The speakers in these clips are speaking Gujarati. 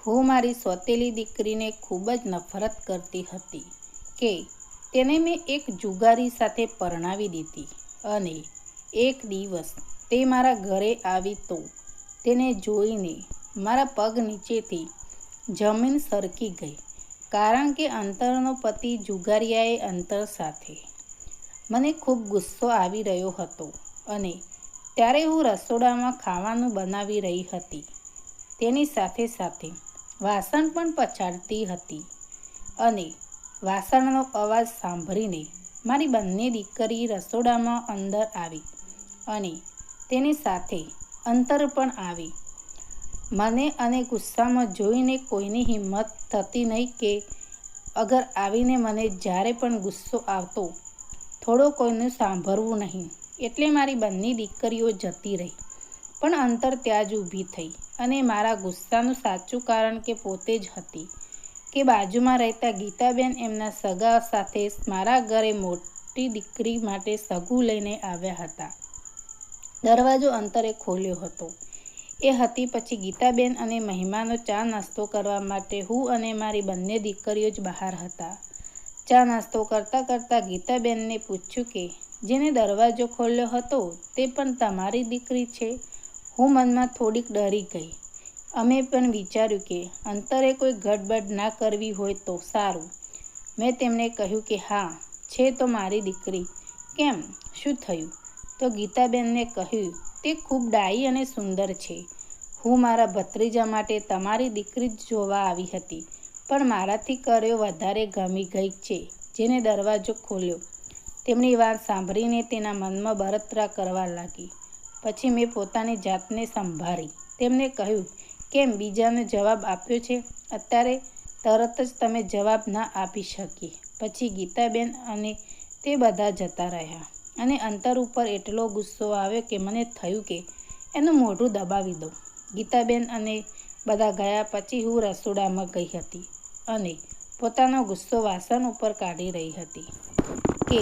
હું મારી સોતેલી દીકરીને ખૂબ જ નફરત કરતી હતી કે તેને મેં એક જુગારી સાથે પરણાવી દીધી અને એક દિવસ તે મારા ઘરે આવી તો તેને જોઈને મારા પગ નીચેથી જમીન સરકી ગઈ, કારણ કે અંતરનો પતિ જુગારિયાએ અંતર સાથે. મને ખૂબ ગુસ્સો આવી રહ્યો હતો અને ત્યારે હું રસોડામાં ખાવાનું બનાવી રહી હતી. તેની સાથે સાથે વાસણ પણ પછાડતી હતી અને વાસણનો અવાજ સાંભળીને મારી બંને દીકરી રસોડામાં અંદર આવી અને તેની સાથે અંતર પણ આવી. મને અને ગુસ્સામાં જોઈને કોઈની હિંમત થતી નહીં કે અગર આવીને મને જ્યારે પણ ગુસ્સો આવતો થોડો કોઈનું સાંભળવું નહીં, એટલે મારી બંને દીકરીઓ જતી રહી. પણ અંતર ત્યાં જ ઊભી થઈ અને મારા ગુસ્સાનું સાચું કારણ કે પોતે જ હતી કે બાજુમાં રહેતા ગીતાબેન એમના સગા સાથે મારા ઘરે મોટી દીકરી માટે સગું લઈને આવ્યા હતા. દરવાજો અંતરે ખોલ્યો હતો. એ હતી પછી ગીતાબેન અને મહેમાનો ચા નાસ્તો કરવા માટે હું અને મારી બંને દીકરીઓ જ બહાર હતા. ચા નાસ્તો કરતાં કરતાં ગીતાબેનને પૂછ્યું કે જેને દરવાજો ખોલ્યો હતો તે પણ તમારી દીકરી છે? હું મનમાં થોડીક ડરી ગઈ. અમે પણ વિચાર્યું કે અંતરે કોઈ ગડબડ ના કરવી હોય તો સારું. મેં તેમને કહ્યું કે હા, છે તો મારી દીકરી. કેમ, શું થયું? તો ગીતાબેનને કહ્યું, તે ખૂબ ડાયી અને સુંદર છે. હું મારા ભત્રીજા માટે તમારી દીકરી જ જોવા આવી હતી, પણ મારાથી કર્યો વધારે ગમી ગઈ છે જેને દરવાજો ખોલ્યો. તેમની વાત સાંભળીને તેના મનમાં બળતરા કરવા લાગી. પછી મેં પોતાની જાતને સંભાળી તેમને કહ્યું, કેમ બીજાનો જવાબ આપ્યો છે? અત્યારે તરત જ તમે જવાબ ના આપી શકીએ. પછી ગીતાબેન અને તે બધા જતા રહ્યા અને અંતર ઉપર એટલો ગુસ્સો આવ્યો કે મને થયું કે એનું મોઢું દબાવી દઉં. ગીતાબેન અને બધા ગયા પછી હું રસોડામાં ગઈ હતી અને પોતાનો ગુસ્સો વાસણ ઉપર કાઢી રહી હતી કે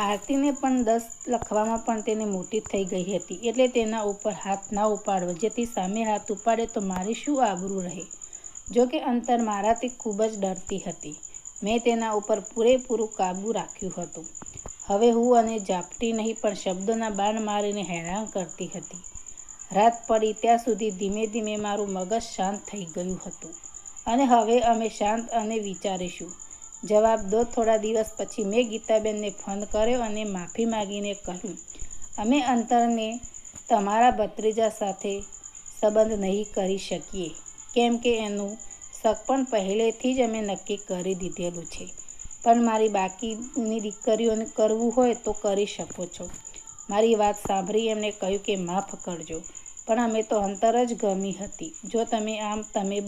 આરતીને પણ 10 લખવામાં પણ તેને મોટી થઈ ગઈ હતી, એટલે તેના ઉપર હાથ ના ઉપાડવો, જેથી સામે હાથ ઉપાડે તો મારી શું આબરૂ રહે. જોકે અંતર મારાથી ખૂબ જ ડરતી હતી. મેં તેના ઉપર પૂરેપૂરું કાબૂ રાખ્યું હતું. હવે હું અને ઝાપટી નહીં પણ શબ્દોના બાણ મારીને હેરાન કરતી હતી. રાત પડી ત્યાં સુધી ધીમે ધીમે મારું મગજ શાંત થઈ ગયું હતું અને હવે અમે શાંત અને વિચારીશું. જવાબ દો. થોડા દિવસ પછી મેં ગીતાબેનને ફોન કર્યો અને માફી માગીને કહ્યું, અમે અંતરને તમારા ભત્રીજા સાથે સંબંધ નહીં કરી શકીએ, કેમ કે એનું સગપણ પહેલેથી જ અમે નક્કી કરી દીધેલું છે. પણ મારી બાકીની દીકરીઓને કરવું હોય તો કરી શકો છો. મારી વાત સાંભળી એમણે કહ્યું કે માફ કરજો, પણ અમે તો અંતર જ ગમી હતી. જો તમે તમે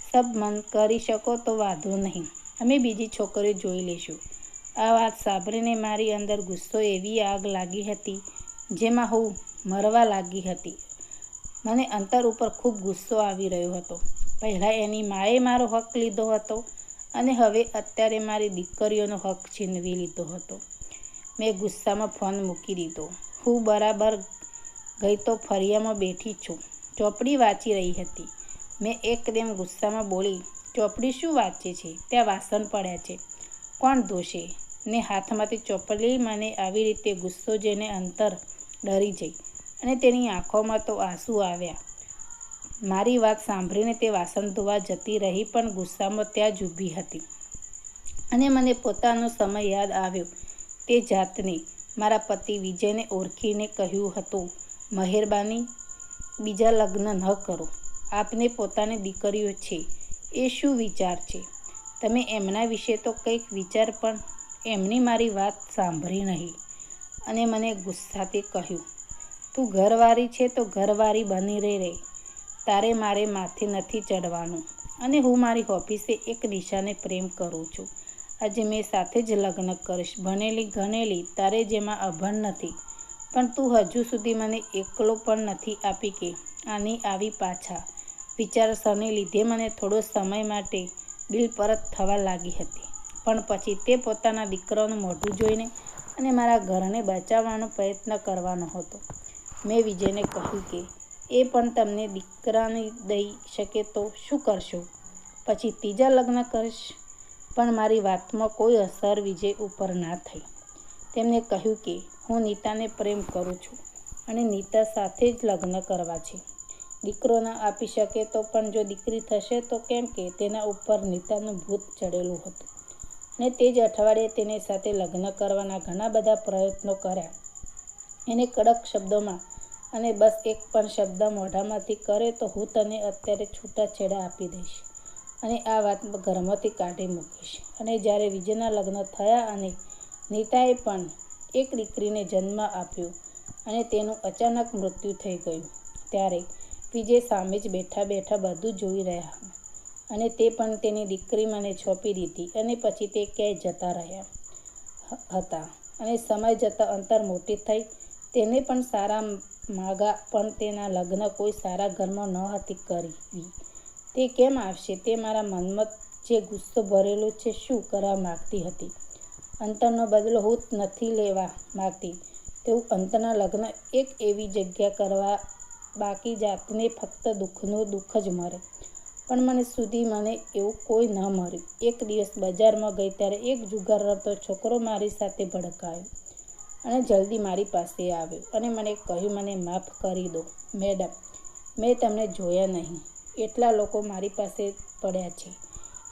સબ મન કરી શકો તો વાંધો નહીં, અમે બીજી છોકરીઓ જોઈ લઈશું. આ વાત સાંભળીને મારી અંદર ગુસ્સો એવી આગ લાગી હતી જેમાં હું મરવા લાગી હતી. મને અંતર ઉપર ખૂબ ગુસ્સો આવી રહ્યો હતો. પહેલાં એની માએ મારો હક લીધો હતો અને હવે અત્યારે મારી દીકરીઓનો હક છીનવી લીધો હતો. મેં ગુસ્સામાં ફોન મૂકી દીધો. હું બરાબર ગઈ તો ફળિયામાં બેઠી છું, ચોપડી વાંચી રહી હતી. મેં એકદમ ગુસ્સામાં બોલી, ચોપડી શું વાંચે છે? ત્યાં વાસણ પડ્યા છે, કોણ ધોશે? ને હાથમાંથી ચોપડી મને આવી રીતે ગુસ્સો જોઈને અંતર ડરી જઈ અને તેની આંખોમાં તો આંસુ આવ્યા. મારી વાત સાંભળીને તે વાસણ ધોવા જતી રહી, પણ ગુસ્સામાં ત્યાં જ ઊભી હતી અને મને પોતાનો સમય યાદ આવ્યો. તે જાતને મારા પતિ વિજયને ઓળખીને કહ્યું હતું, મહેરબાની બીજા લગ્ન ન કરો. આપને પોતાની દીકરીઓ છે એ શું વિચાર છે? તમે એમના વિશે તો કંઈક વિચાર. પણ એમની મારી વાત સાંભળી નહીં અને મને ગુસ્સાથી કહ્યું, તું ઘરવાળી છે તો ઘરવાળી બની રહે. તારે મારે માથે નથી ચડવાનું અને હું મારી ઓફિસે એક નિશાને પ્રેમ કરું છું. આજે મેં સાથે જ લગ્ન કરીશ. ભણેલી ગણેલી તારે જેમાં અભણ નથી, પણ તું હજુ સુધી મને એકલો પણ નથી આપી કે આની આવી પાછા વિચારસરને લીધે મને થોડો સમય માટે દિલ પરત થવા લાગી હતી. પણ પછી તે પોતાના દીકરાનું મોઢું જોઈને અને મારા ઘરને બચાવવાનો પ્રયત્ન કરવાનો હતો. મેં વિજયને કહ્યું કે એ પણ તમને દીકરાને દઈ શકે તો શું કરશો? પછી ત્રીજા લગ્ન કરીશ? પણ મારી વાતમાં કોઈ અસર વિજય ઉપર ના થઈ. તેમણે કહ્યું કે હું નીતાને પ્રેમ કરું છું અને નીતા સાથે જ લગ્ન કરવા છે. દીકરો ન આપી શકે તો પણ જો દીકરી થશે તો કેમ કે તેના ઉપર નીતાનું ભૂત ચડેલું હતું અને તે જ અઠવાડિયે તેની સાથે લગ્ન કરવાના ઘણા બધા પ્રયત્નો કર્યા. એને કડક શબ્દોમાં અને બસ એક પણ શબ્દ મોઢામાંથી કરે તો હું તને અત્યારે છૂટાછેડા આપી દઈશ અને આ વાત ઘરમાંથી કાઢી મૂકીશ. અને જ્યારે વિજયના લગ્ન થયા અને નીતાએ પણ એક દીકરીને જન્મ આપ્યો અને તેનું અચાનક મૃત્યુ થઈ ગયું, ત્યારે વિજય સામે જ બેઠા બેઠા બધું જોઈ રહ્યા અને તે પણ તેની દીકરી મને સોંપી દીધી અને પછી તે ક્યાંય જતા રહ્યા હતા અને સમય જતાં અંતર મોટી થઈ. તેને પણ સારા માગા પણ તેના લગ્ન કોઈ સારા ઘરમાં નહોતી કરવી. તે કેમ આવશે? તે મારા મનમાં જે ગુસ્સો ભરેલો છે શું કરવા માગતી હતી? અંતરનો બદલો હું નથી લેવા માગતી. તેવું અંતરના લગ્ન એક એવી જગ્યા કરવા બાકી જાતને ફક્ત દુઃખનું દુઃખ જ મળે. પણ મને સુધી મને એવું કોઈ ન મળ્યું. એક દિવસ બજારમાં ગઈ ત્યારે એક જુગાર રમતો છોકરો મારી સાથે ભડકાયો અને જલ્દી મારી પાસે આવ્યો અને મને કહ્યું, મને માફ કરી દો મેડમ, મેં તમને જોયા નહીં. એટલા લોકો મારી પાસે પડ્યા છે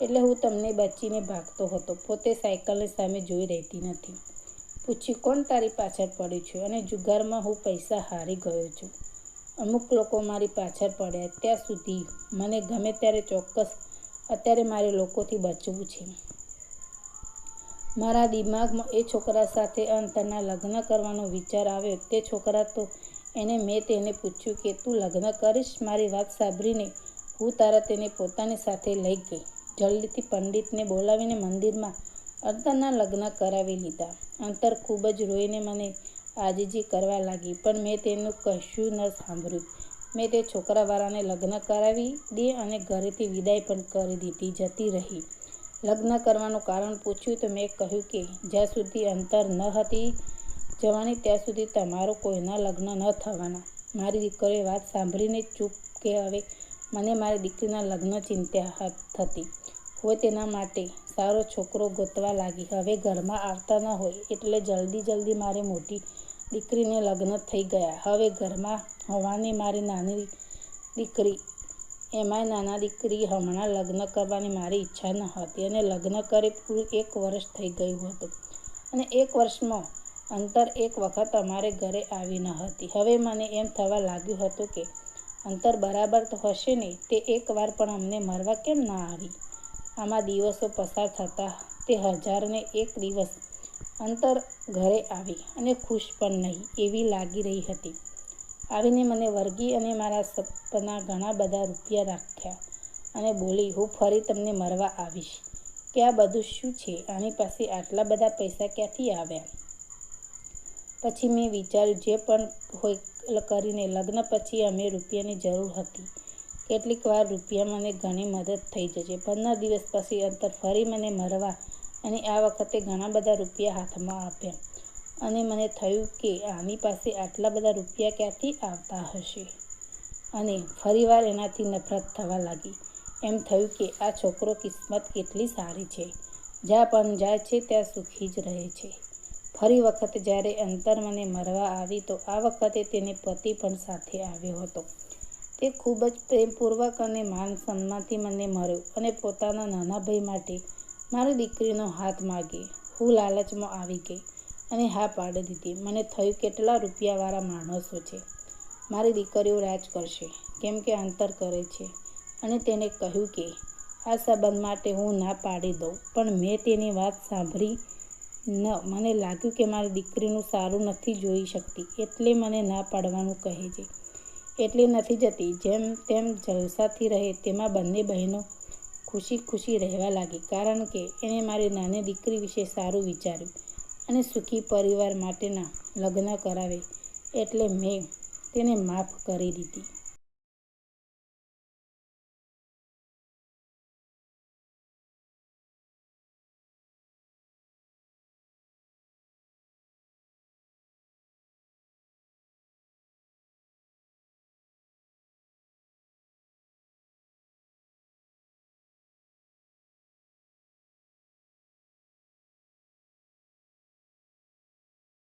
એટલે હું તમને બચીને ભાગતો હતો. પોતે સાયકલની સામે જોઈ રહેતી નથી. પૂછ્યું, કોણ તારી પાછળ પડ્યું છે? અને જુગારમાં હું પૈસા હારી ગયો છું. અમુક લોકો મારી પાછળ પડ્યા ત્યાં સુધી મને ગમે ત્યારે ચોક્કસ અત્યારે મારે લોકોથી બચવું છે. મારા દિમાગમાં એ છોકરા સાથે અંતરના લગ્ન કરવાનો વિચાર આવ્યો. તે છોકરા તો મેં તેને પૂછ્યું કે તું લગ્ન કરીશ? મારી વાત સાંભળીને હું તેને પોતાની સાથે લઈ ગઈ. જલ્દીથી પંડિતને બોલાવીને મંદિરમાં અંતરના લગ્ન કરાવી લીધા. અંતર ખૂબ જ રોઈને મને આજીજી કરવા લાગી પણ મેં તેનું કશું ન સાંભળ્યું. મેં તે છોકરાવાળાને લગ્ન કરાવી દે અને ઘરેથી વિદાય પણ કરી દીધી. જતી રહી. લગ્ન કરવાનું કારણ પૂછ્યું તો મેં કહ્યું કે જ્યાં સુધી અંતર ન હતી જવાની ત્યાં સુધી તમારું કોઈના લગ્ન ન થવાના. મારી દીકરીએ વાત સાંભળીને ચૂપ કે હવે મને મારી દીકરીના લગ્ન ચિંતા થતી હોય તેના માટે સારો છોકરો ગોતવા લાગી. હવે ઘરમાં આવતા ન હોય એટલે જલ્દી મારી મોટી દીકરીને લગ્ન થઈ ગયા. હવે ઘરમાં હોવાની મારી નાની દીકરી, એમાંય નાના દીકરી હમણાં લગ્ન કરવાની મારી ઈચ્છા ન હતી અને લગ્ન કરે પૂરું 1 વર્ષ થઈ ગયું હતું અને 1 વર્ષમાં અંતર એક વખત અમારે ઘરે આવી ન હતી. હવે મને એમ થવા લાગ્યું હતું કે અંતર બરાબર તો હશે ને, તે એક વાર પણ અમને મળવા કેમ ના આવી? આમાં દિવસો પસાર થતા તે 1001 દિવસ અંતર ઘરે આવી અને ખુશ પણ નહીં એવી લાગી રહી હતી. આવીને મને વળગી અને મારા સપના ઘણા બધા રૂપિયા રાખ્યા અને બોલી, હું ફરી તમને મળવા આવીશ. કે આ બધું શું છે? આની પાસે આટલા બધા પૈસા ક્યાંથી આવ્યા? પછી મેં વિચાર્યું જે પણ હોય કરીને લગ્ન પછી અમે રૂપિયાની જરૂર હતી. કેટલીક વાર રૂપિયા મને ઘણી મદદ થઈ જશે. 15 દિવસ પછી અંતર ફરી મને મળવા અને આ વખતે ઘણા બધા રૂપિયા હાથમાં આપ્યા અને મને થયું કે આની પાસે આટલા બધા રૂપિયા ક્યાંથી આવતા હશે અને ફરીવાર એનાથી નફરત થવા લાગી. એમ થયું કે આ છોકરો કિસ્મત કેટલી સારી છે, જ્યાં પણ જાય છે ત્યાં સુખી જ રહે છે. ફરી વખત જ્યારે અંતર મને મળવા આવી તો આ વખતે તેને પતિ પણ સાથે આવ્યો હતો. તે ખૂબ જ પ્રેમપૂર્વક અને માન સન્માનથી મને મળ્યો અને પોતાના નાના ભાઈ માટે મારી દીકરીનો હાથ માગે. હું લાલચમાં આવી ગઈ અને હા પાડી દીધી. મને થયું કેટલા રૂપિયાવાળા માણસો છે, મારી દીકરીઓ રાજ કરશે કેમ કે અંતર કરે છે અને તેને કહ્યું કે આ સંબંધ માટે હું ના પાડી દઉં પણ મેં તેની વાત સાંભળી ન. મને લાગ્યું કે મારી દીકરીનું સારું નથી જોઈ શકતી એટલે મને ના પાડવાનું કહે છે. એટલે નથી જતી. જેમ તેમ જલસાથી રહે તેમાં બંને બહેનો ખુશી રહેવા લાગી કારણ કે એણે મારી નાની દીકરી વિશે સારું વિચાર્યું અને સુખી પરિવાર માટેના લગ્ન કરાવે એટલે મેં તેને માફ કરી દીધી.